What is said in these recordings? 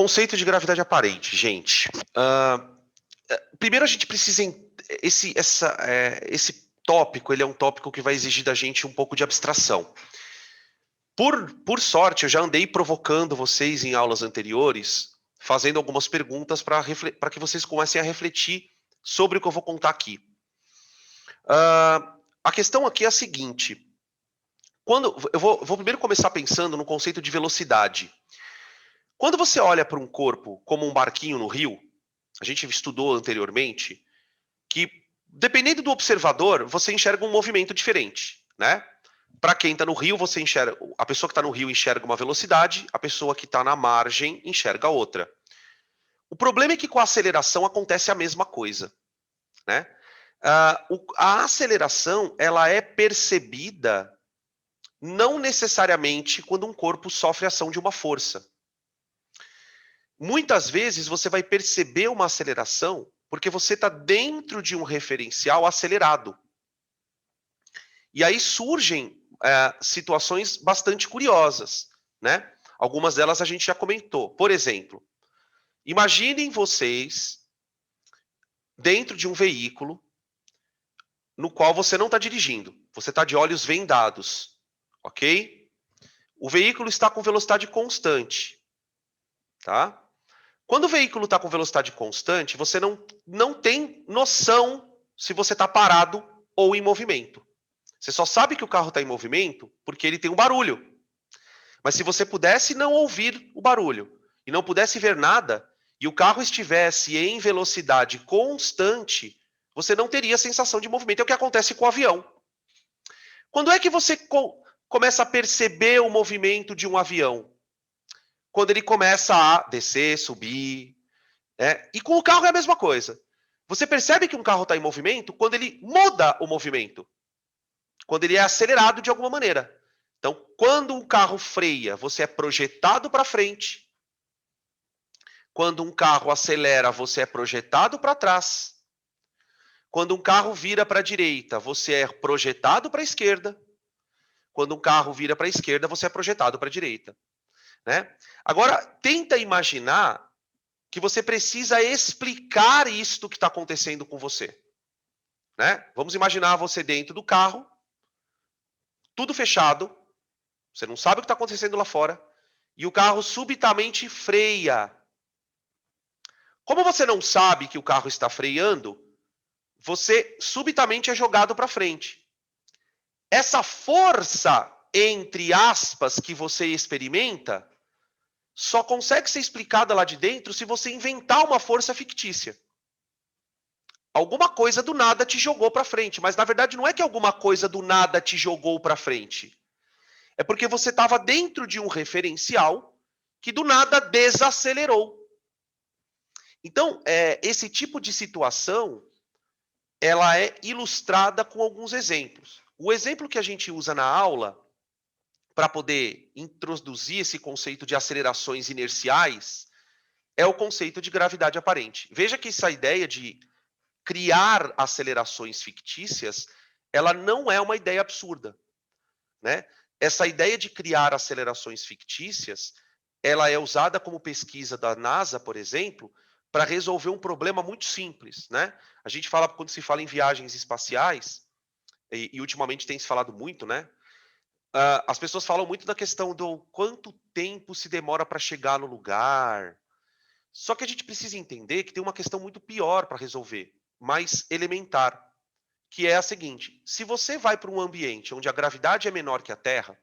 Conceito de gravidade aparente, gente. Primeiro a gente precisa... Esse tópico, ele é um tópico que vai exigir da gente um pouco de abstração. Por sorte, eu já andei provocando vocês em aulas anteriores, fazendo algumas perguntas para que vocês comecem a refletir sobre o que eu vou contar aqui. A questão aqui é a seguinte. Eu vou primeiro começar pensando no conceito de velocidade. Quando você olha para um corpo como um barquinho no rio, a gente estudou anteriormente, que dependendo do observador, você enxerga um movimento diferente, né? Para quem está no rio, você enxerga, a pessoa que está no rio enxerga uma velocidade, a pessoa que está na margem enxerga outra. O problema é que com a aceleração acontece a mesma coisa, né? A aceleração, ela é percebida não necessariamente quando um corpo sofre ação de uma força. Muitas vezes você vai perceber uma aceleração porque você está dentro de um referencial acelerado. E aí surgem situações bastante curiosas, né? Algumas delas a gente já comentou. Por exemplo, imaginem vocês dentro de um veículo no qual você não está dirigindo. Você está de olhos vendados, ok? O veículo está com velocidade constante, tá? Quando o veículo está com velocidade constante, você não tem noção se você está parado ou em movimento. Você só sabe que o carro está em movimento porque ele tem um barulho. Mas se você pudesse não ouvir o barulho e não pudesse ver nada, e o carro estivesse em velocidade constante, você não teria a sensação de movimento. É o que acontece com o avião. Quando é que você começa a perceber o movimento de um avião? Quando ele começa a descer, subir. Né? E com o carro é a mesma coisa. Você percebe que um carro está em movimento quando ele muda o movimento. Quando ele é acelerado de alguma maneira. Então, quando um carro freia, você é projetado para frente. Quando um carro acelera, você é projetado para trás. Quando um carro vira para a direita, você é projetado para a esquerda. Quando um carro vira para a esquerda, você é projetado para a direita. Né? Agora, tenta imaginar que você precisa explicar isto que está acontecendo com você. Né? Vamos imaginar você dentro do carro, tudo fechado, você não sabe o que está acontecendo lá fora, e o carro subitamente freia. Como você não sabe que o carro está freando, você subitamente é jogado para frente. Essa força, entre aspas, que você experimenta, só consegue ser explicada lá de dentro se você inventar uma força fictícia. Alguma coisa do nada te jogou para frente, mas na verdade não é que alguma coisa do nada te jogou para frente. É porque você estava dentro de um referencial que do nada desacelerou. Então, esse tipo de situação, ela é ilustrada com alguns exemplos. O exemplo que a gente usa na aula para poder introduzir esse conceito de acelerações inerciais é o conceito de gravidade aparente. Veja que essa ideia de criar acelerações fictícias, ela não é uma ideia absurda, né? Essa ideia de criar acelerações fictícias, ela é usada como pesquisa da NASA, por exemplo, para resolver um problema muito simples, né? A gente fala, quando se fala em viagens espaciais, e ultimamente tem se falado muito, né? As pessoas falam muito da questão do quanto tempo se demora para chegar no lugar. Só que a gente precisa entender que tem uma questão muito pior para resolver, mais elementar, que é a seguinte: se você vai para um ambiente onde a gravidade é menor que a Terra,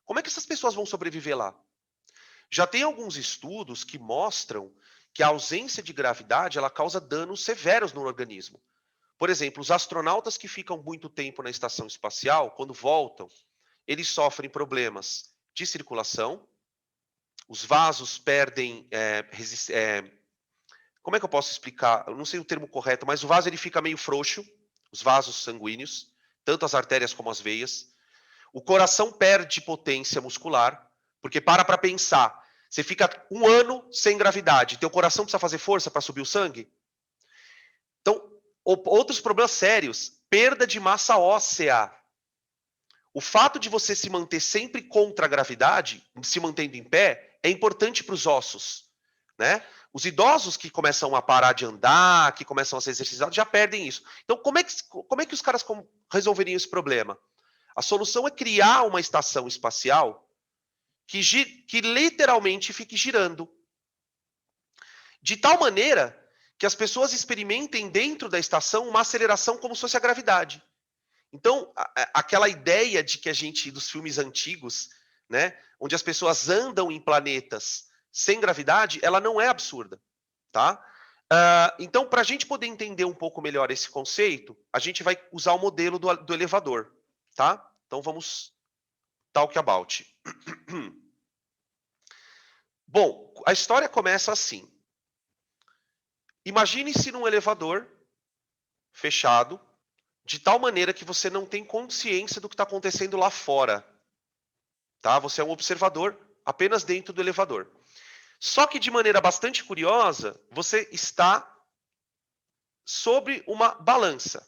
como é que essas pessoas vão sobreviver lá? Já tem alguns estudos que mostram que a ausência de gravidade ela causa danos severos no organismo. Por exemplo, os astronautas que ficam muito tempo na estação espacial, quando voltam, eles sofrem problemas de circulação, os vasos perdem como é que eu posso explicar? Eu não sei o termo correto, mas o vaso ele fica meio frouxo, os vasos sanguíneos, tanto as artérias como as veias. O coração perde potência muscular, porque para pensar, você fica 1 ano sem gravidade, teu coração precisa fazer força para subir o sangue? Então, outros problemas sérios, perda de massa óssea. O fato de você se manter sempre contra a gravidade, se mantendo em pé, é importante para os ossos, né? Os idosos que começam a parar de andar, que começam a ser exercitados, já perdem isso. Então, como é que os caras resolveriam esse problema? A solução é criar uma estação espacial que literalmente fique girando. De tal maneira que as pessoas experimentem dentro da estação uma aceleração como se fosse a gravidade. Então, aquela ideia de que a gente, dos filmes antigos, né, onde as pessoas andam em planetas sem gravidade, ela não é absurda, tá? Então, para a gente poder entender um pouco melhor esse conceito, a gente vai usar o modelo do elevador, tá? Então, vamos talk about. Bom, a história começa assim. Imagine-se num elevador fechado, de tal maneira que você não tem consciência do que está acontecendo lá fora. Tá? Você é um observador apenas dentro do elevador. Só que de maneira bastante curiosa, você está sobre uma balança.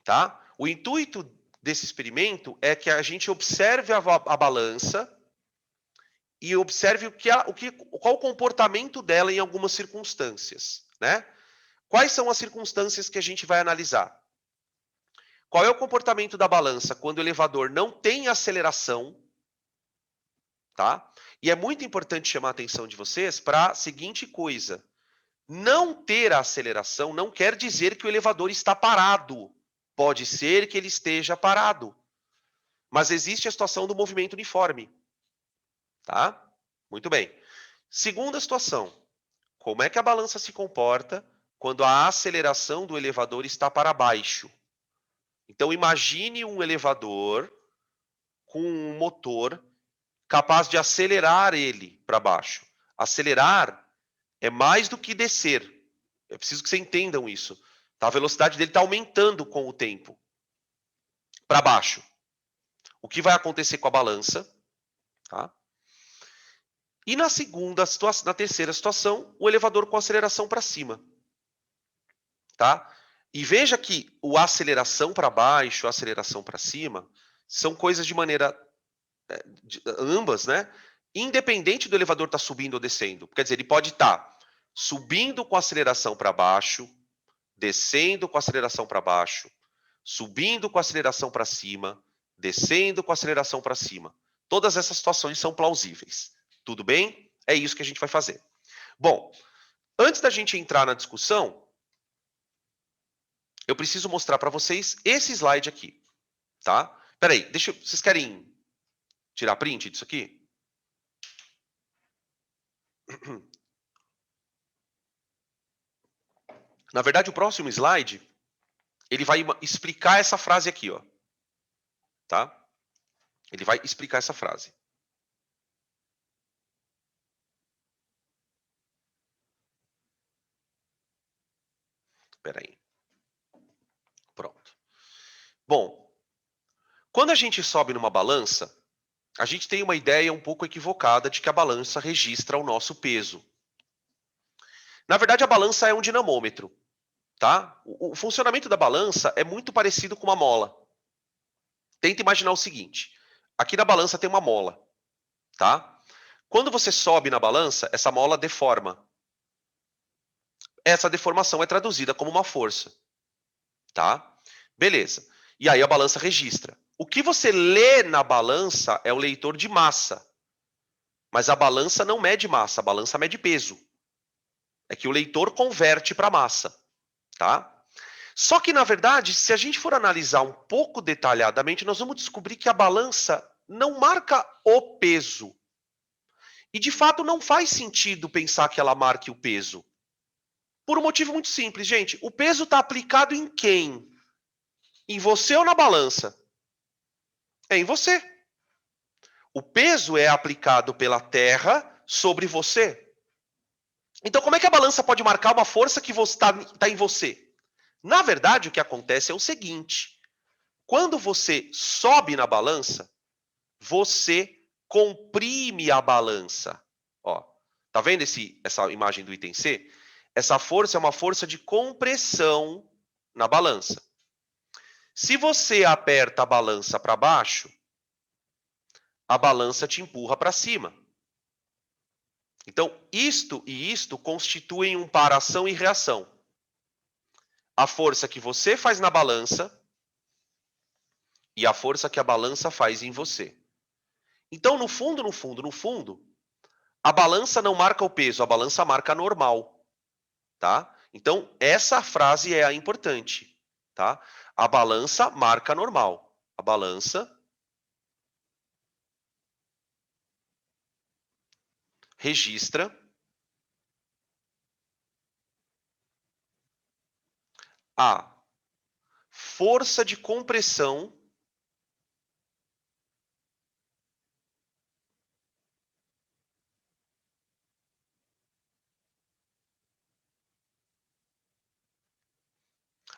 Tá? O intuito desse experimento é que a gente observe a balança e observe qual o comportamento dela em algumas circunstâncias. Né? Quais são as circunstâncias que a gente vai analisar? Qual é o comportamento da balança quando o elevador não tem aceleração? Tá? E é muito importante chamar a atenção de vocês para a seguinte coisa. Não ter a aceleração não quer dizer que o elevador está parado. Pode ser que ele esteja parado. Mas existe a situação do movimento uniforme. Tá? Muito bem. Segunda situação. Como é que a balança se comporta quando a aceleração do elevador está para baixo? Então, imagine um elevador com um motor capaz de acelerar ele para baixo. Acelerar é mais do que descer. É preciso que vocês entendam isso. Tá? A velocidade dele está aumentando com o tempo. Para baixo. O que vai acontecer com a balança? Tá? E na terceira situação, o elevador com aceleração para cima. Tá? E veja que o aceleração para baixo, a aceleração para cima, são coisas de maneira ambas, né? Independente do elevador estar subindo ou descendo. Quer dizer, ele pode estar subindo com aceleração para baixo, descendo com aceleração para baixo, subindo com aceleração para cima, descendo com aceleração para cima. Todas essas situações são plausíveis. Tudo bem? É isso que a gente vai fazer. Bom, antes da gente entrar na discussão, eu preciso mostrar para vocês esse slide aqui, tá? Peraí, vocês querem tirar print disso aqui? Na verdade, o próximo slide, ele vai explicar essa frase aqui, ó. Tá? Ele vai explicar essa frase. Espera aí. Pronto. Bom, quando a gente sobe numa balança, a gente tem uma ideia um pouco equivocada de que a balança registra o nosso peso. Na verdade, a balança é um dinamômetro. Tá? O funcionamento da balança é muito parecido com uma mola. Tenta imaginar o seguinte. Aqui na balança tem uma mola. Tá? Quando você sobe na balança, essa mola deforma. Essa deformação é traduzida como uma força. Tá? Beleza. E aí a balança registra. O que você lê na balança é o leitor de massa. Mas a balança não mede massa, a balança mede peso. É que o leitor converte para massa. Tá? Só que, na verdade, se a gente for analisar um pouco detalhadamente, nós vamos descobrir que a balança não marca o peso. E, de fato, não faz sentido pensar que ela marque o peso. Por um motivo muito simples, gente. O peso está aplicado em quem? Em você ou na balança? É em você. O peso é aplicado pela Terra sobre você. Então, como é que a balança pode marcar uma força que está em você? Na verdade, o que acontece é o seguinte. Quando você sobe na balança, você comprime a balança. Ó, tá vendo essa imagem do item C? Essa força é uma força de compressão na balança. Se você aperta a balança para baixo, a balança te empurra para cima. Então, isto e isto constituem um par ação e reação. A força que você faz na balança e a força que a balança faz em você. Então, no fundo, a balança não marca o peso, a balança marca a normal, tá? Então, essa frase é a importante, tá? A balança marca a normal. A balança registra a força de compressão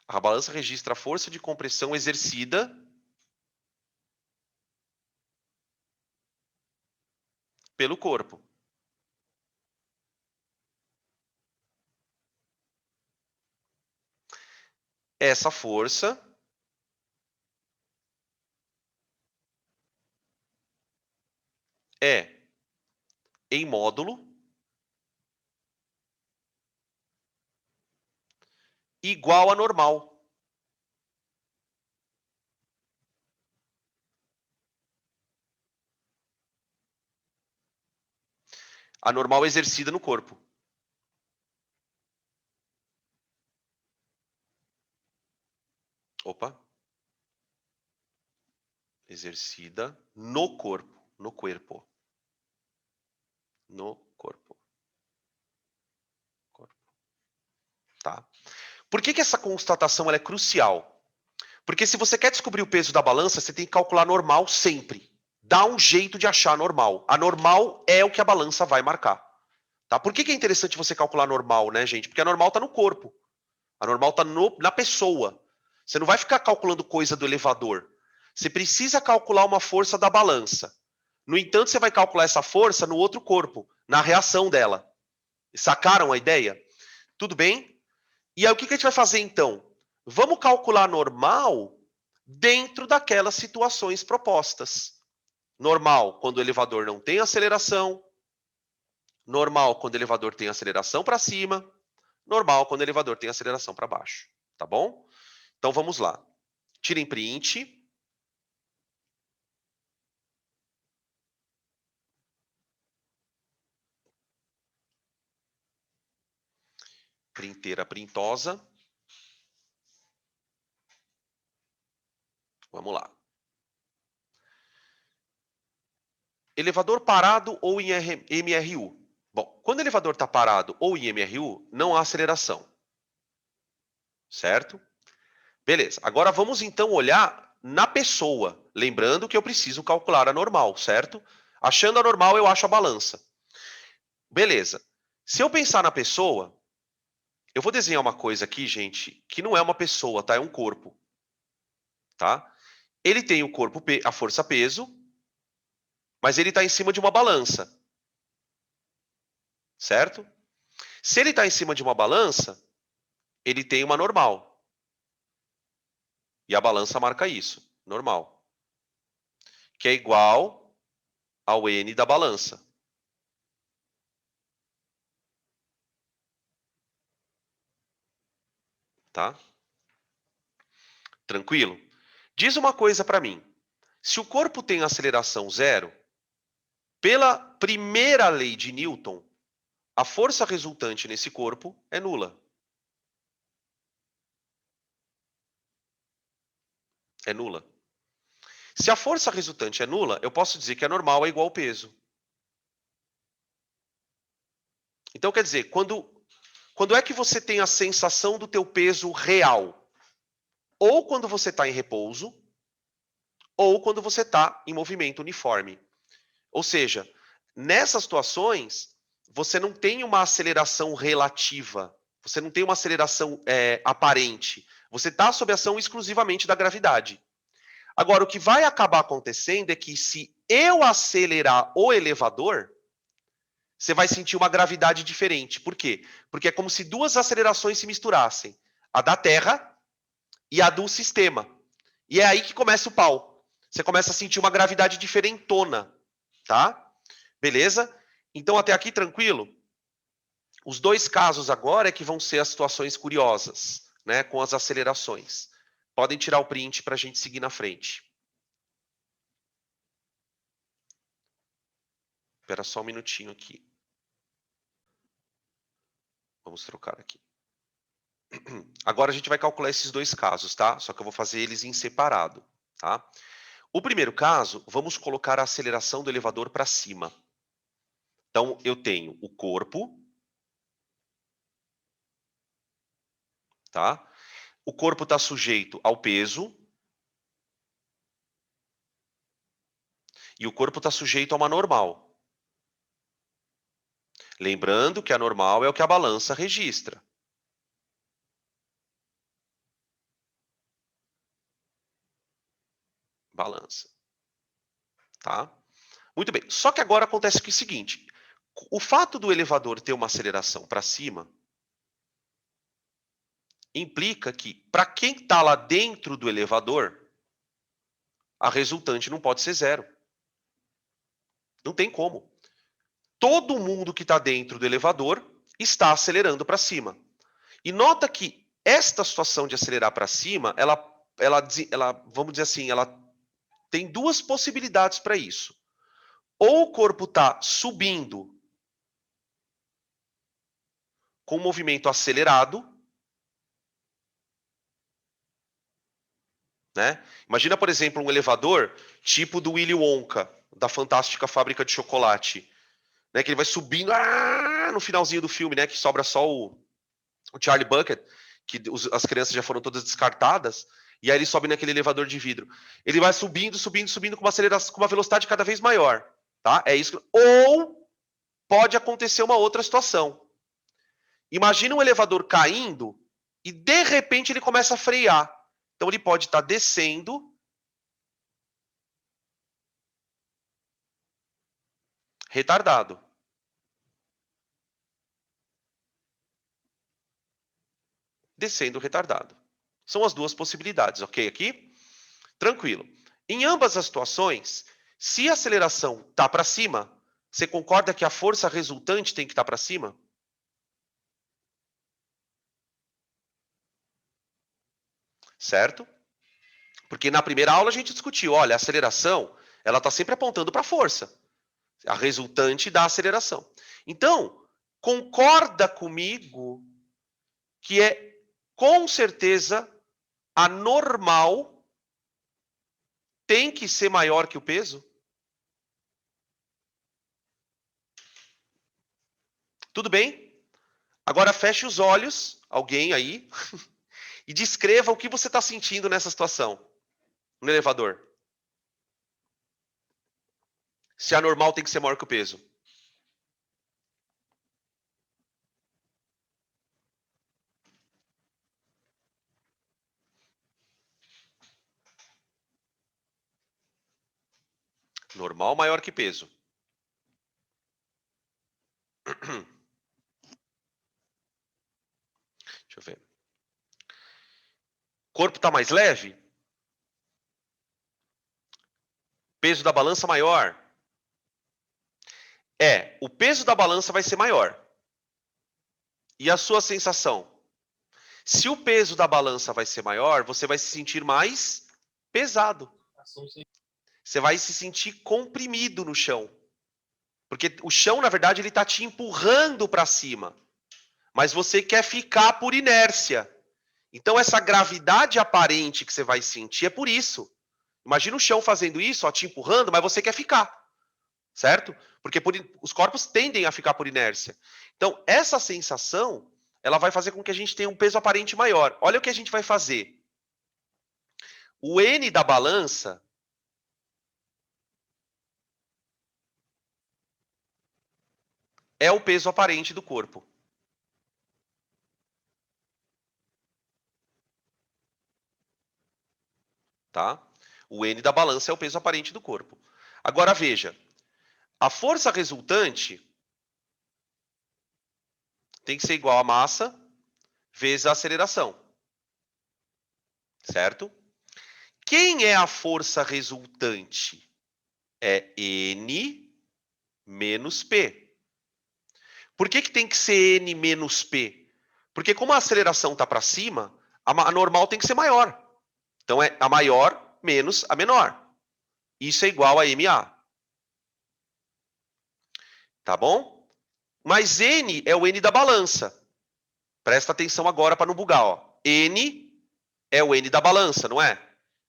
a balança registra a força de compressão exercida pelo corpo. Essa força é em módulo igual a normal. A normal exercida no corpo. Opa. Exercida no corpo. No corpo. No corpo. Tá? Por que essa constatação ela é crucial? Porque se você quer descobrir o peso da balança, você tem que calcular normal sempre. Dá um jeito de achar normal. A normal é o que a balança vai marcar. Tá? Por que é interessante você calcular normal, né, gente? Porque a normal está no corpo. A normal está na pessoa. Você não vai ficar calculando coisa do elevador. Você precisa calcular uma força da balança. No entanto, você vai calcular essa força no outro corpo, na reação dela. Sacaram a ideia? Tudo bem? E aí o que a gente vai fazer então? Vamos calcular normal dentro daquelas situações propostas. Normal quando o elevador não tem aceleração. Normal quando o elevador tem aceleração para cima. Normal quando o elevador tem aceleração para baixo. Tá bom? Então vamos lá. Tirem print. Printeira printosa. Vamos lá. Elevador parado ou em MRU? Bom, quando o elevador está parado ou em MRU, não há aceleração. Certo? Beleza. Agora vamos então olhar na pessoa. Lembrando que eu preciso calcular a normal, certo? Achando a normal, eu acho a balança. Beleza. Se eu pensar na pessoa, eu vou desenhar uma coisa aqui, gente, que não é uma pessoa, tá? É um corpo. Tá? Ele tem o corpo, a força peso, mas ele está em cima de uma balança. Certo? Se ele está em cima de uma balança, ele tem uma normal. E a balança marca isso, normal. Que é igual ao N da balança. Tá? Tranquilo? Diz uma coisa para mim. Se o corpo tem aceleração zero, pela primeira lei de Newton, a força resultante nesse corpo é nula. É nula. Se a força resultante é nula, eu posso dizer que a normal é igual ao peso. Então, quer dizer, quando é que você tem a sensação do teu peso real? Ou quando você está em repouso, ou quando você está em movimento uniforme. Ou seja, nessas situações, você não tem uma aceleração relativa, você não tem uma aceleração aparente. Você está sob ação exclusivamente da gravidade. Agora, o que vai acabar acontecendo é que se eu acelerar o elevador, você vai sentir uma gravidade diferente. Por quê? Porque é como se duas acelerações se misturassem. A da Terra e a do sistema. E é aí que começa o pau. Você começa a sentir uma gravidade diferentona, tá? Beleza? Então, até aqui, tranquilo? Os dois casos agora é que vão ser as situações curiosas, né, com as acelerações. Podem tirar o print para a gente seguir na frente. Espera só um minutinho aqui. Vamos trocar aqui. Agora a gente vai calcular esses dois casos, tá? Só que eu vou fazer eles em separado, tá? O primeiro caso, vamos colocar a aceleração do elevador para cima. Então, eu tenho o corpo, tá? O corpo está sujeito ao peso. E o corpo está sujeito a uma normal. Lembrando que a normal é o que a balança registra. Balança. Tá? Muito bem. Só que agora acontece o seguinte. O fato do elevador ter uma aceleração para cima implica que, para quem está lá dentro do elevador, a resultante não pode ser zero. Não tem como. Todo mundo que está dentro do elevador está acelerando para cima. E nota que esta situação de acelerar para cima, ela, vamos dizer assim, ela tem duas possibilidades para isso. Ou o corpo está subindo com um movimento acelerado, né? Imagina, por exemplo, um elevador tipo do Willy Wonka, da Fantástica Fábrica de Chocolate, né? Que ele vai subindo no finalzinho do filme, né? Que sobra só o Charlie Bucket, que as crianças já foram todas descartadas, e aí ele sobe naquele elevador de vidro. Ele vai subindo, subindo, subindo com uma aceleração, com uma velocidade cada vez maior, tá? É isso. Ou pode acontecer uma outra situação. Imagina um elevador caindo e de repente ele começa a frear. Então ele pode estar descendo, retardado. Descendo retardado. São as duas possibilidades, ok? Aqui? Tranquilo. Em ambas as situações, se a aceleração está para cima, você concorda que a força resultante tem que estar para cima? Certo? Porque na primeira aula a gente discutiu, olha, a aceleração, ela está sempre apontando para a força. A resultante da aceleração. Então, concorda comigo que é, com certeza, a normal tem que ser maior que o peso? Tudo bem? Agora feche os olhos, alguém aí, e descreva o que você está sentindo nessa situação, no elevador. Se a normal tem que ser maior que o peso. Normal maior que peso. Deixa eu ver. Corpo está mais leve? Peso da balança maior? O peso da balança vai ser maior. E a sua sensação? Se o peso da balança vai ser maior, você vai se sentir mais pesado. Você vai se sentir comprimido no chão. Porque o chão, na verdade, ele está te empurrando para cima. Mas você quer ficar por inércia. Então, essa gravidade aparente que você vai sentir é por isso. Imagina o chão fazendo isso, ó, te empurrando, mas você quer ficar. Certo? Porque os corpos tendem a ficar por inércia. Então, essa sensação, ela vai fazer com que a gente tenha um peso aparente maior. Olha o que a gente vai fazer. O N da balança é o peso aparente do corpo. Tá? O N da balança é o peso aparente do corpo. Agora veja, a força resultante tem que ser igual a massa vezes a aceleração. Certo? Quem é a força resultante? É N menos P. Por que tem que ser N menos P? Porque como a aceleração está para cima, a normal tem que ser maior. Então é a maior menos a menor. Isso é igual a MA. Tá bom? Mas N é o N da balança. Presta atenção agora para não bugar. Ó. N é o N da balança, não é?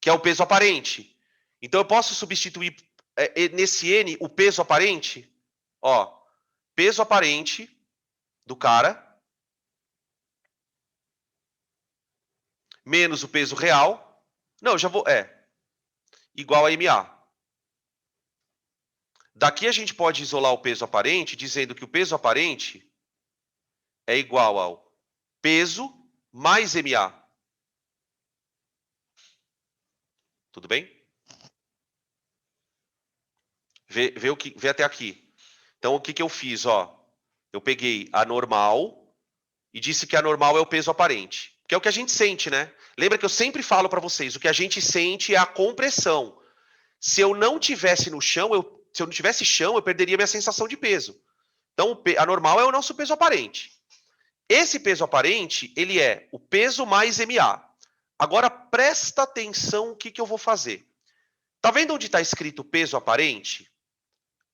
Que é o peso aparente. Então eu posso substituir nesse N o peso aparente? Ó, peso aparente do cara menos o peso real. Não, eu já vou. Igual a MA. Daqui a gente pode isolar o peso aparente dizendo que o peso aparente é igual ao peso mais MA. Tudo bem? Vê até aqui. Então, o que eu fiz? Ó, eu peguei a normal e disse que a normal é o peso aparente. Que é o que a gente sente, né? Lembra que eu sempre falo para vocês, o que a gente sente é a compressão. Se eu não tivesse no chão, se eu não tivesse chão, eu perderia minha sensação de peso. Então, a normal é o nosso peso aparente. Esse peso aparente, ele é o peso mais MA. Agora, presta atenção o que eu vou fazer. Tá vendo onde está escrito peso aparente?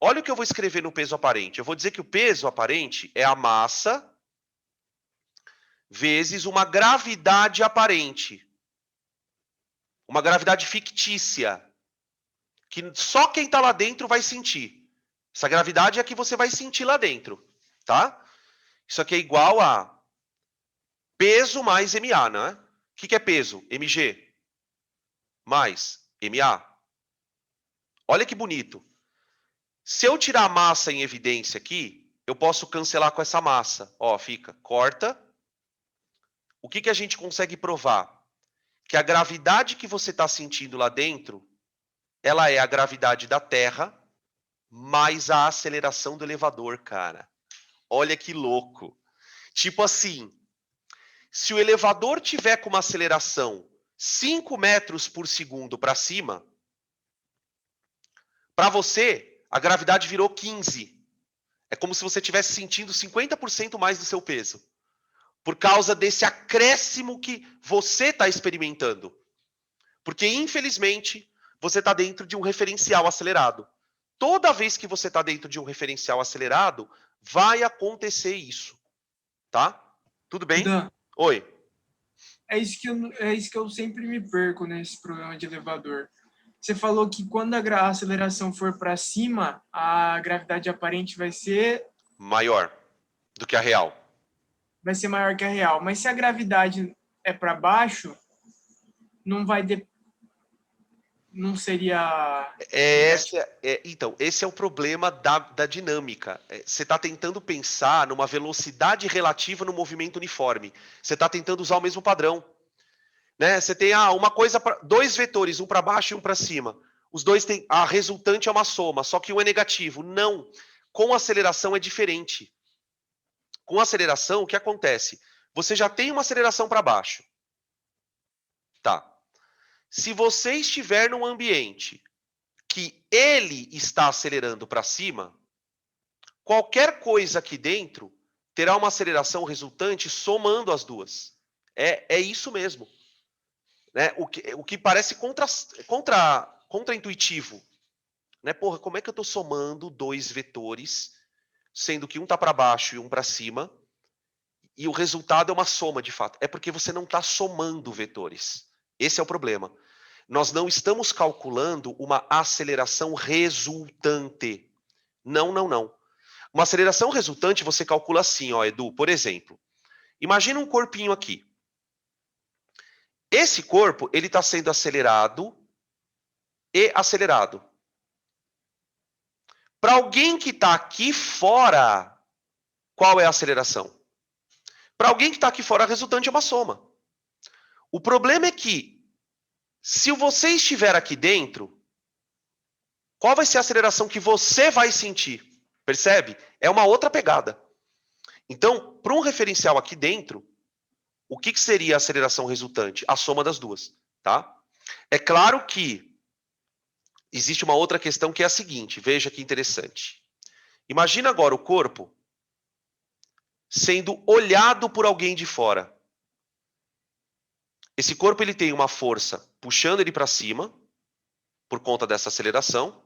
Olha o que eu vou escrever no peso aparente. Eu vou dizer que o peso aparente é a massa vezes uma gravidade aparente. Uma gravidade fictícia. Que só quem está lá dentro vai sentir. Essa gravidade é a que você vai sentir lá dentro. Tá? Isso aqui é igual a peso mais MA, não é? O que é peso? MG mais MA. Olha que bonito. Se eu tirar a massa em evidência aqui, eu posso cancelar com essa massa. Ó, fica, corta. O que a gente consegue provar? Que a gravidade que você está sentindo lá dentro, ela é a gravidade da Terra mais a aceleração do elevador, cara. Olha que louco. Tipo assim, se o elevador tiver com uma aceleração 5 metros por segundo para cima, para você, a gravidade virou 15. É como se você estivesse sentindo 50% mais do seu peso. Por causa desse acréscimo que você está experimentando. Porque, infelizmente, você está dentro de um referencial acelerado. Toda vez que você está dentro de um referencial acelerado, vai acontecer isso. Tá? Tudo bem? Dan, Oi. é isso que eu sempre me perco nesse programa de elevador. Você falou que quando a aceleração for para cima, a gravidade aparente vai ser Maior do que a real. maior que a real. Mas se a gravidade é para baixo, não vai não seria negativo. Então, esse é o problema da dinâmica. Você está tentando pensar numa velocidade relativa no movimento uniforme. Você está tentando usar o mesmo padrão. Né? Você tem uma coisa, dois vetores, um para baixo e um para cima. Os dois têm. A resultante é uma soma, só que um é negativo. Não. Com aceleração é diferente. Com aceleração, o que acontece? Você já tem uma aceleração para baixo. Tá. Se você estiver num ambiente que ele está acelerando para cima, qualquer coisa aqui dentro terá uma aceleração resultante somando as duas. É isso mesmo. Né? O que parece contra-intuitivo. Né? Porra, como é que eu estou somando dois vetores, sendo que um está para baixo e um para cima, e o resultado é uma soma, de fato? É porque você não está somando vetores. Esse é o problema. Nós não estamos calculando uma aceleração resultante. Não, não, não. Uma aceleração resultante você calcula assim, ó, Edu. Por exemplo, imagina um corpinho aqui. Esse corpo, ele está sendo acelerado e acelerado. Para alguém que está aqui fora, qual é a aceleração? Para alguém que está aqui fora, a resultante é uma soma. O problema é que, se você estiver aqui dentro, qual vai ser a aceleração que você vai sentir? Percebe? É uma outra pegada. Então, para um referencial aqui dentro, o que seria a aceleração resultante? A soma das duas. Tá? É claro que existe uma outra questão que é a seguinte, veja que interessante. Imagina agora o corpo sendo olhado por alguém de fora. Esse corpo ele tem uma força puxando ele para cima, por conta dessa aceleração,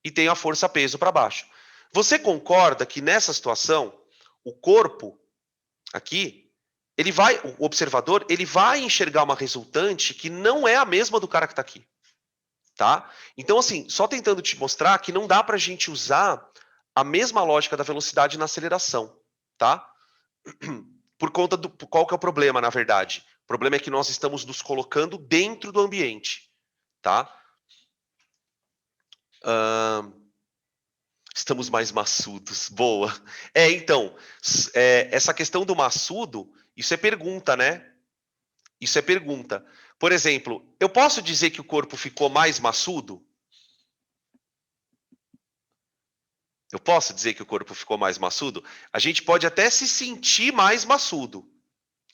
e tem a força peso para baixo. Você concorda que nessa situação, o corpo, aqui, o observador, ele vai enxergar uma resultante que não é a mesma do cara que está aqui. Tá? Então, assim, só tentando te mostrar que não dá para a gente usar a mesma lógica da velocidade na aceleração, tá? Por conta do... Qual que é o problema, na verdade? O problema é que nós estamos nos colocando dentro do ambiente, tá? Estamos mais maçudos. Boa. Então, essa questão do maçudo, isso é pergunta, né? Isso é pergunta. Por exemplo, eu posso dizer que o corpo ficou mais maçudo? Eu posso dizer que o corpo ficou mais maçudo? A gente pode até se sentir mais maçudo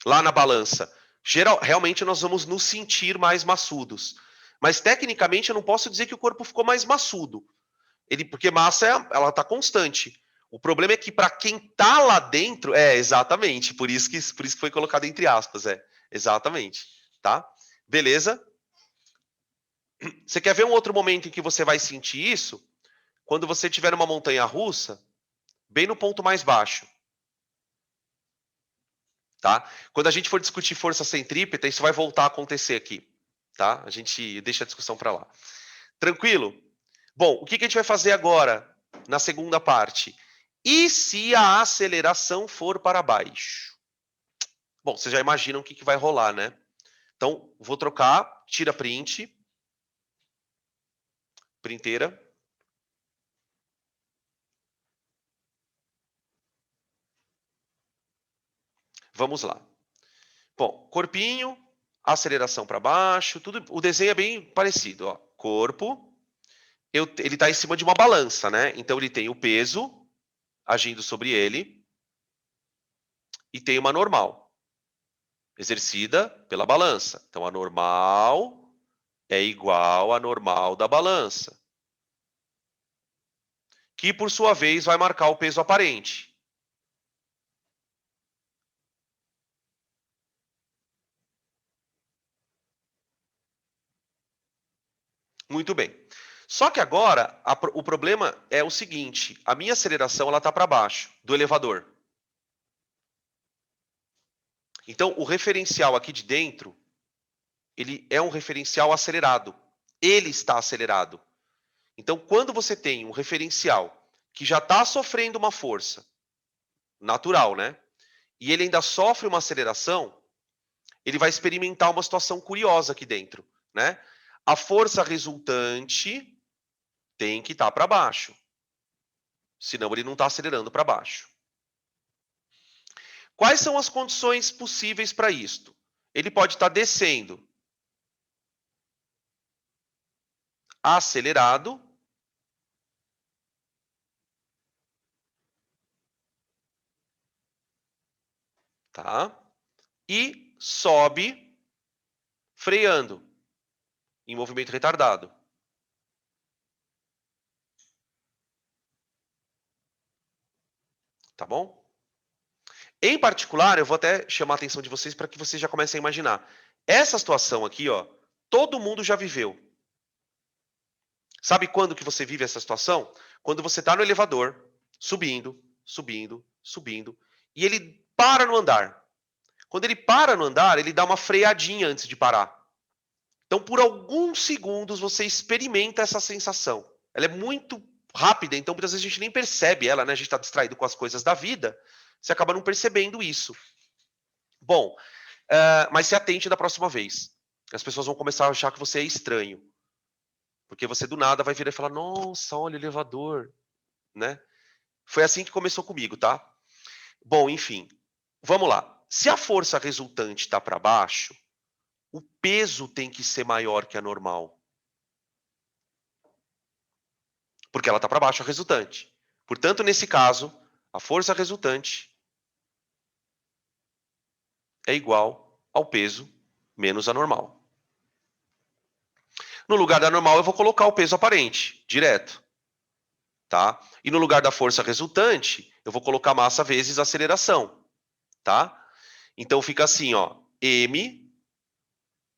lá na balança. Realmente nós vamos nos sentir mais maçudos. Mas tecnicamente eu não posso dizer que o corpo ficou mais maçudo. Porque massa ela está constante. O problema é que para quem está lá dentro, exatamente, por isso que foi colocado entre aspas, exatamente, tá? Beleza? Você quer ver um outro momento em que você vai sentir isso? Quando você tiver uma montanha-russa, bem no ponto mais baixo. Tá? Quando a gente for discutir força centrípeta, isso vai voltar a acontecer aqui. Tá? A gente deixa a discussão para lá. Tranquilo? Bom, o que a gente vai fazer agora, na segunda parte? E se a aceleração for para baixo? Bom, vocês já imaginam o que vai rolar, né? Então, vou trocar, tira print. Printeira. Vamos lá. Bom, corpinho, aceleração para baixo, tudo. O desenho é bem parecido, ó. Corpo, ele está em cima de uma balança, né? Então ele tem o peso agindo sobre ele e tem uma normal, exercida pela balança. Então a normal é igual à normal da balança, que por sua vez vai marcar o peso aparente. Muito bem. Só que agora, o problema é o seguinte, a minha aceleração está para baixo do elevador. Então, o referencial aqui de dentro, ele é um referencial acelerado. Ele está acelerado. Então, quando você tem um referencial que já está sofrendo uma força natural, né? E ele ainda sofre uma aceleração, ele vai experimentar uma situação curiosa aqui dentro, né? A força resultante tem que estar para baixo. Senão ele não está acelerando para baixo. Quais são as condições possíveis para isto? Ele pode estar descendo acelerado, tá? E sobe freando em movimento retardado. Tá bom? Em particular, eu vou até chamar a atenção de vocês para que vocês já comecem a imaginar. Essa situação aqui, ó, todo mundo já viveu. Sabe quando que você vive essa situação? Quando você está no elevador, subindo, subindo, subindo, e ele para no andar. Quando ele para no andar, ele dá uma freadinha antes de parar. Então, por alguns segundos, você experimenta essa sensação. Ela é muito rápida, então muitas vezes a gente nem percebe ela, né? A gente está distraído com as coisas da vida, você acaba não percebendo isso. Bom, mas se atente da próxima vez. As pessoas vão começar a achar que você é estranho. Porque você do nada vai virar e falar, nossa, olha o elevador, né? Foi assim que começou comigo, tá? Bom, enfim, vamos lá. Se a força resultante está para baixo, o peso tem que ser maior que a normal. Porque ela está para baixo, a resultante. Portanto, nesse caso, a força resultante é igual ao peso menos a normal. No lugar da normal, eu vou colocar o peso aparente, direto. Tá? E no lugar da força resultante, eu vou colocar massa vezes aceleração, tá? Então fica assim, ó, m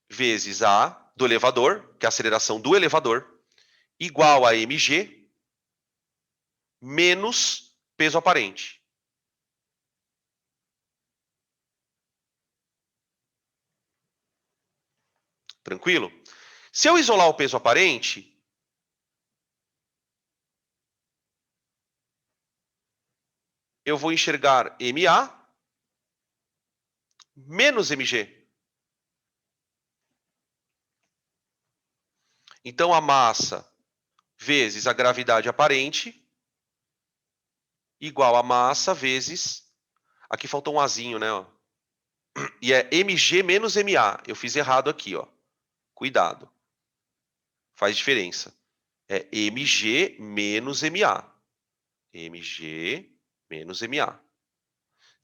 vezes a do elevador, que é a aceleração do elevador, igual a mg menos peso aparente. Tranquilo? Se eu isolar o peso aparente, eu vou enxergar MA menos MG. Então, a massa vezes a gravidade aparente igual a massa vezes... Aqui faltou um azinho, né? Ó. E é MG menos MA. Eu fiz errado aqui, ó. Cuidado. Faz diferença. É MG menos MA. MG menos MA.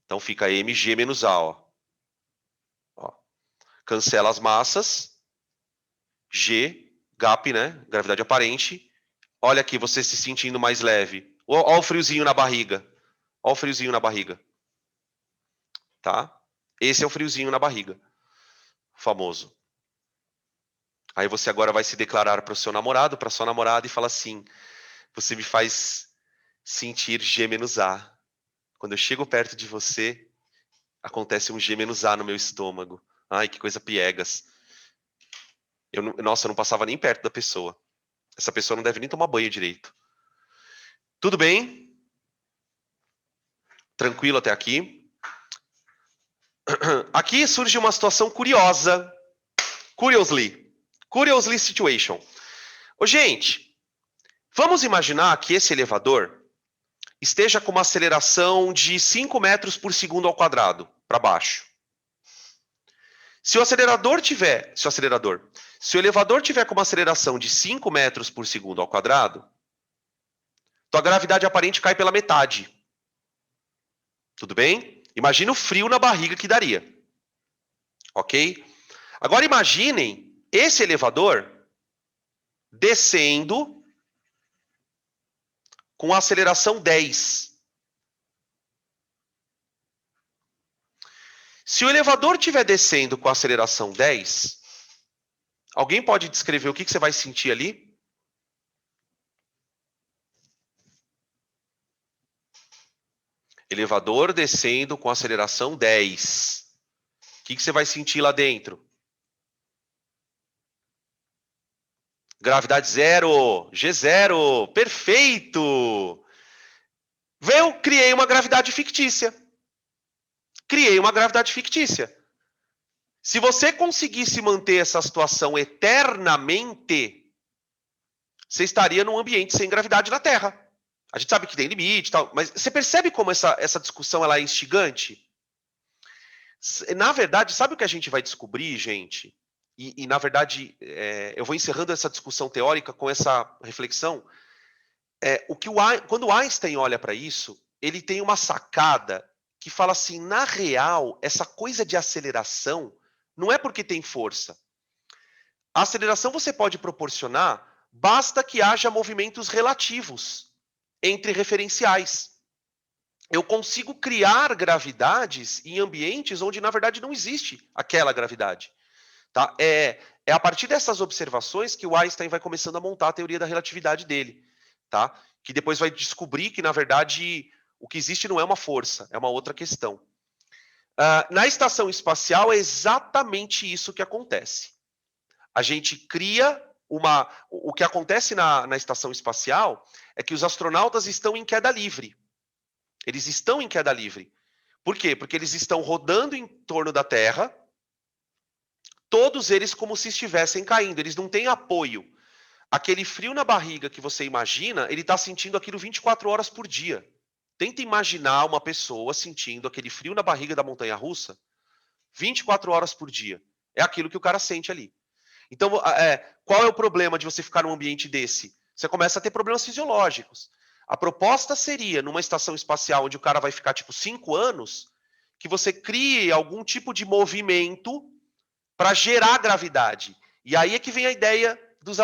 Então fica MG menos A, ó. Cancela as massas. G, gap, né? Gravidade aparente. Olha aqui, você se sentindo mais leve. Olha o friozinho na barriga. Olha o friozinho na barriga. Tá? Esse é o friozinho na barriga. Famoso. Aí você agora vai se declarar para o seu namorado, para sua namorada e fala assim: você me faz sentir G menos A. Quando eu chego perto de você, acontece um G menos A no meu estômago. Ai, que coisa piegas. Nossa, eu não passava nem perto da pessoa. Essa pessoa não deve nem tomar banho direito. Tudo bem? Tranquilo até aqui? Aqui surge uma situação curiosa. Curiously situation. Ô, gente, vamos imaginar que esse elevador esteja com uma aceleração de 5 metros por segundo ao quadrado, para baixo. Se o elevador tiver com uma aceleração de 5 metros por segundo ao quadrado, tua gravidade aparente cai pela metade. Tudo bem? Imagina o frio na barriga que daria. Ok? Agora imaginem esse elevador descendo com aceleração 10. Se o elevador estiver descendo com aceleração 10, alguém pode descrever o que você vai sentir ali? Elevador descendo com aceleração 10. O que você vai sentir lá dentro? Gravidade zero, G0, perfeito! Eu criei uma gravidade fictícia. Se você conseguisse manter essa situação eternamente, você estaria num ambiente sem gravidade na Terra. A gente sabe que tem limite e tal, mas você percebe como essa discussão ela é instigante? Na verdade, sabe o que a gente vai descobrir, gente? E na verdade, eu vou encerrando essa discussão teórica com essa reflexão. Quando o Einstein olha para isso, ele tem uma sacada que fala assim, na real, essa coisa de aceleração não é porque tem força. A aceleração você pode proporcionar, basta que haja movimentos relativos entre referenciais. Eu consigo criar gravidades em ambientes onde, na verdade, não existe aquela gravidade. Tá? É a partir dessas observações que o Einstein vai começando a montar a teoria da relatividade dele. Tá? Que depois vai descobrir que, na verdade, o que existe não é uma força, é uma outra questão. Na estação espacial é exatamente isso que acontece. A gente cria uma... O que acontece na estação espacial é que os astronautas estão em queda livre. Eles estão em queda livre. Por quê? Porque eles estão rodando em torno da Terra, todos eles como se estivessem caindo. Eles não têm apoio. Aquele frio na barriga que você imagina, ele está sentindo aquilo 24 horas por dia. Tenta imaginar uma pessoa sentindo aquele frio na barriga da montanha-russa 24 horas por dia. É aquilo que o cara sente ali. Então, qual é o problema de você ficar num ambiente desse? Você começa a ter problemas fisiológicos. A proposta seria, numa estação espacial onde o cara vai ficar tipo 5 anos, que você crie algum tipo de movimento para gerar gravidade. E aí é que vem a ideia dos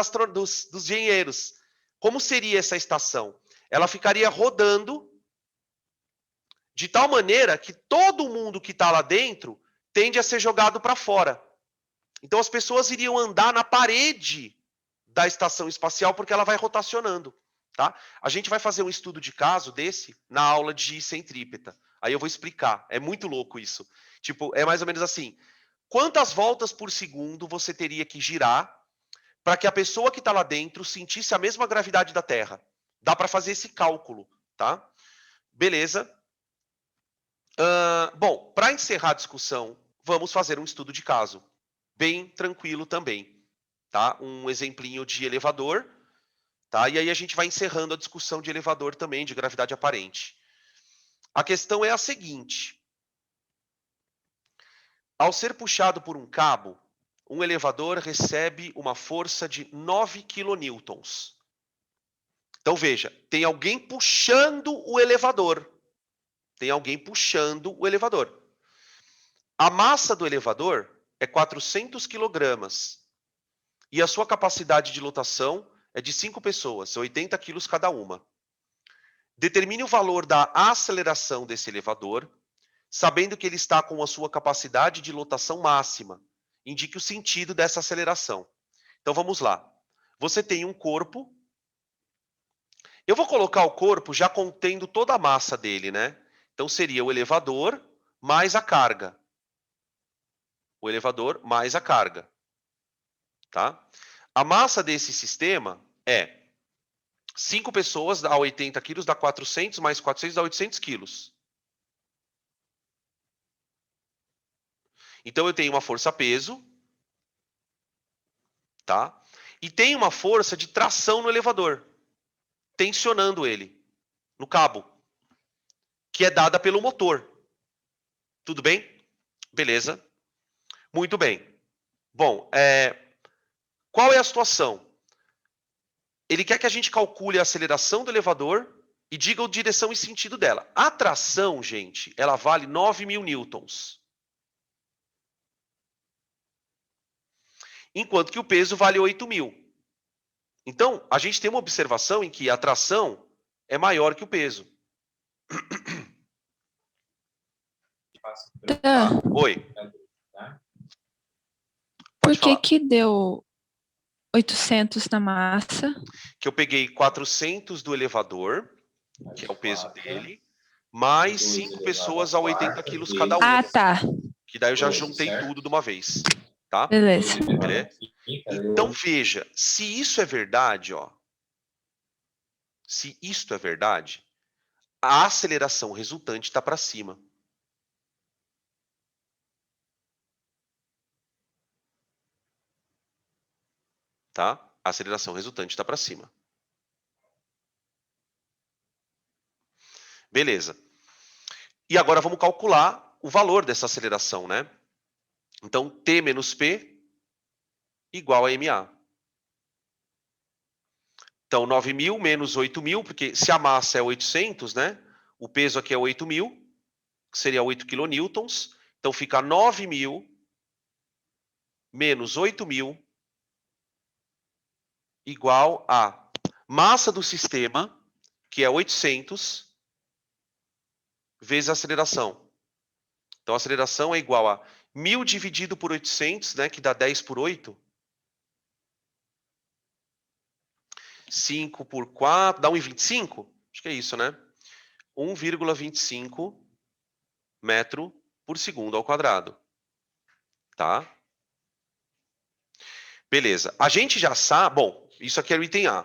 engenheiros. Como seria essa estação? Ela ficaria rodando de tal maneira que todo mundo que está lá dentro tende a ser jogado para fora. Então as pessoas iriam andar na parede da estação espacial porque ela vai rotacionando, tá? A gente vai fazer um estudo de caso desse na aula de centrípeta. Aí eu vou explicar. É muito louco isso. Tipo, é mais ou menos assim. Quantas voltas por segundo você teria que girar para que a pessoa que está lá dentro sentisse a mesma gravidade da Terra? Dá para fazer esse cálculo, tá? Beleza. Bom, para encerrar a discussão, vamos fazer um estudo de caso. Bem tranquilo também, tá? Um exemplinho de elevador, tá? E aí a gente vai encerrando a discussão de elevador também, de gravidade aparente. A questão é a seguinte. Ao ser puxado por um cabo, um elevador recebe uma força de 9 kilonewtons. Então veja, tem alguém puxando o elevador. Tem alguém puxando o elevador. A massa do elevador é 400 quilogramas. E a sua capacidade de lotação é de 5 pessoas, 80 quilos cada uma. Determine o valor da aceleração desse elevador, sabendo que ele está com a sua capacidade de lotação máxima. Indique o sentido dessa aceleração. Então vamos lá. Você tem um corpo. Eu vou colocar o corpo já contendo toda a massa dele, né? Então seria o elevador mais a carga. O elevador mais a carga. Tá? A massa desse sistema é 5 pessoas a 80 quilos dá 400, mais 400 dá 800 quilos. Então eu tenho uma força-peso, tá? E tem uma força de tração no elevador, tensionando ele no cabo, que é dada pelo motor. Tudo bem? Beleza. Muito bem. Bom, qual é a situação? Ele quer que a gente calcule a aceleração do elevador e diga a direção e sentido dela. A tração, gente, ela vale 9.000 newtons. Enquanto que o peso vale 8.000. Então, a gente tem uma observação em que a tração é maior que o peso. Tá. Oi. Por Pode falar. que deu 800 na massa? Que eu peguei 400 do elevador, que é o peso dele, mais 5 pessoas a 80 quilos cada uma. Ah, tá. Que daí eu já juntei tudo de uma vez. Tá? Beleza. Beleza? Então veja, se isso é verdade, ó. Se isto é verdade, a aceleração resultante está para cima. Tá? A aceleração resultante está para cima. Beleza. E agora vamos calcular o valor dessa aceleração, né? Então, T menos P igual a MA. Então, 9.000 menos 8.000, porque se a massa é 800, né? O peso aqui é 8.000, que seria 8 kilonewtons. Então, fica 9.000 menos 8.000 igual a massa do sistema, que é 800, vezes a aceleração. Então, a aceleração é igual a 1.000 dividido por 800, né, que dá 10 por 8. 5 por 4, dá 1,25? Acho que é isso, né? 1,25 metro por segundo ao quadrado. Tá? Beleza. A gente já sabe... Bom, isso aqui é o item A.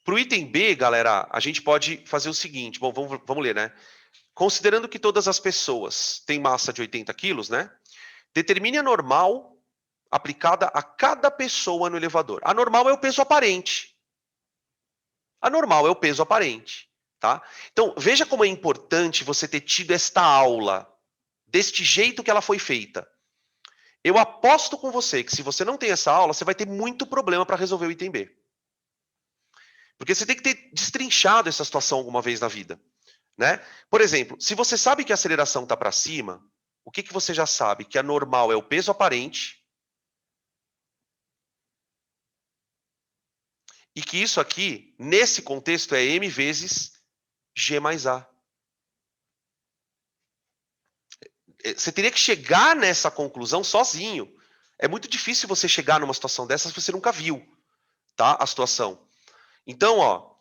Para o item B, galera, a gente pode fazer o seguinte. Bom, vamos ler, né? Considerando que todas as pessoas têm massa de 80 quilos, né? Determine a normal aplicada a cada pessoa no elevador. A normal é o peso aparente. A normal é o peso aparente. Tá? Então, veja como é importante você ter tido esta aula deste jeito que ela foi feita. Eu aposto com você que se você não tem essa aula, você vai ter muito problema para resolver o item B. Porque você tem que ter destrinchado essa situação alguma vez na vida. Né? Por exemplo, se você sabe que a aceleração está para cima, o que você já sabe? Que a normal é o peso aparente e que isso aqui, nesse contexto, é m vezes G mais A. você teria que chegar nessa conclusão sozinho. É muito difícil você chegar numa situação dessa se você nunca viu, tá? A situação. Então, ó,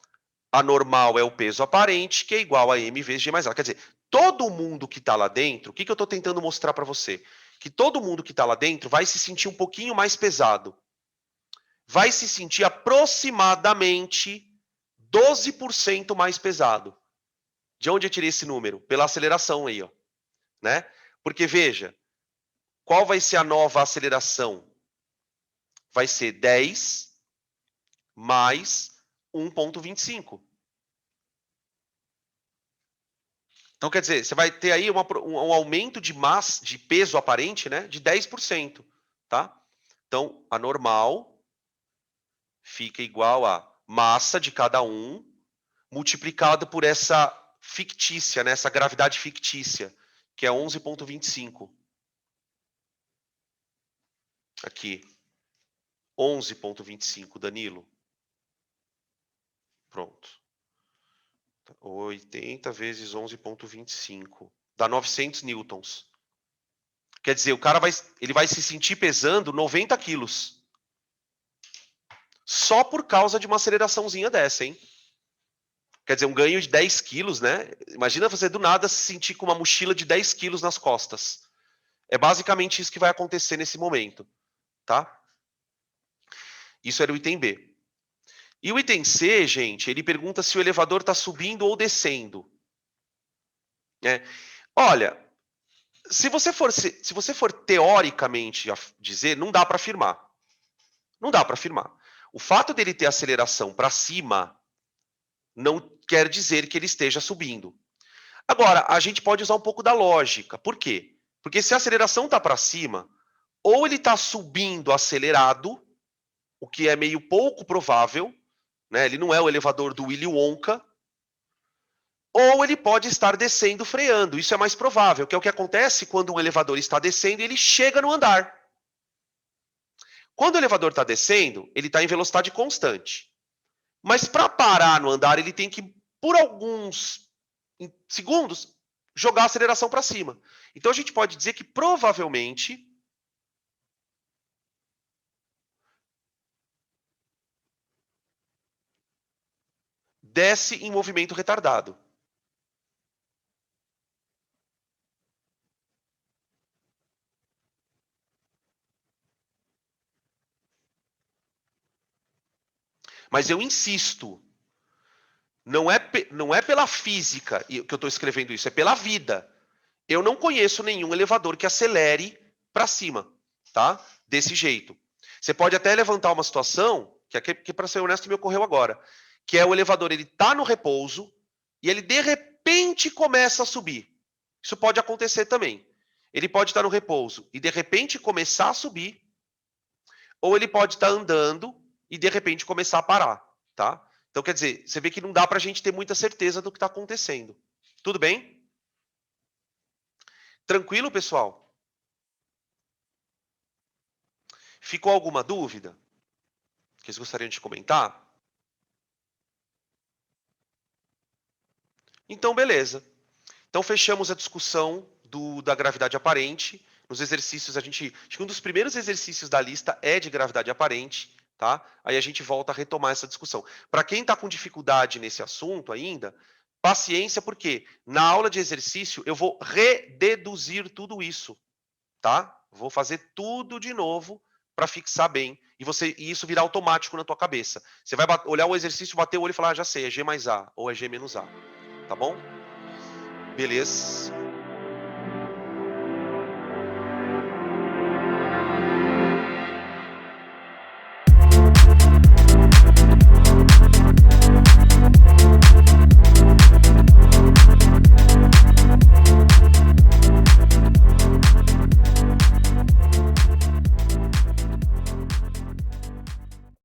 a normal é o peso aparente, que é igual a m vezes g mais a. Quer dizer, todo mundo que está lá dentro, o que eu estou tentando mostrar para você? Que todo mundo que está lá dentro vai se sentir um pouquinho mais pesado. Vai se sentir aproximadamente 12% mais pesado. De onde eu tirei esse número? Pela aceleração aí, ó, né? Porque, veja, qual vai ser a nova aceleração? Vai ser 10 mais 1,25. Então, quer dizer, você vai ter aí um aumento de massa, de peso aparente, né, de 10%, tá? Então, a normal fica igual a massa de cada um multiplicado por essa fictícia, né, essa gravidade fictícia, que é 11,25. Aqui. 11,25, Danilo. Pronto. 80 vezes 11,25. Dá 900 newtons. Quer dizer, o cara ele vai se sentir pesando 90 quilos. Só por causa de uma aceleraçãozinha dessa, hein? Quer dizer, um ganho de 10 quilos, né? Imagina você do nada se sentir com uma mochila de 10 quilos nas costas. É basicamente isso que vai acontecer nesse momento, tá? Isso era o item B. E o item C, gente, ele pergunta se o elevador está subindo ou descendo. Olha, se você for teoricamente dizer, não dá para afirmar. Não dá para afirmar. O fato dele ter aceleração para cima não quer dizer que ele esteja subindo. Agora, a gente pode usar um pouco da lógica. Por quê? Porque se a aceleração está para cima, ou ele está subindo acelerado, o que é meio pouco provável, né? Ele não é o elevador do Willy Wonka, ou ele pode estar descendo freando. Isso é mais provável, que é o que acontece quando um elevador está descendo e ele chega no andar. Quando o elevador está descendo, ele está em velocidade constante. Mas para parar no andar, ele tem que, por alguns segundos, jogar a aceleração para cima. Então, a gente pode dizer que, provavelmente, desce em movimento retardado. Mas eu insisto, não é pela física que eu estou escrevendo isso, é pela vida. Eu não conheço nenhum elevador que acelere para cima, tá? Desse jeito. Você pode até levantar uma situação, que para ser honesto me ocorreu agora, que é o elevador, ele está no repouso e ele de repente começa a subir. Isso pode acontecer também. Ele pode estar no repouso e de repente começar a subir, ou ele pode estar andando e de repente começar a parar, tá? Então, quer dizer, você vê que não dá para a gente ter muita certeza do que está acontecendo. Tudo bem? Tranquilo, pessoal? Ficou alguma dúvida que vocês gostariam de comentar? Então, beleza. Então, fechamos a discussão da gravidade aparente. Nos exercícios, acho que um dos primeiros exercícios da lista é de gravidade aparente, tá? Aí a gente volta a retomar essa discussão. Para quem está com dificuldade nesse assunto ainda, paciência, porque na aula de exercício eu vou rededuzir tudo isso, tá? Vou fazer tudo de novo para fixar bem e isso virar automático na tua cabeça. Você vai olhar o exercício, bater o olho e falar, já sei, é G mais A ou é G menos A, tá bom? Beleza.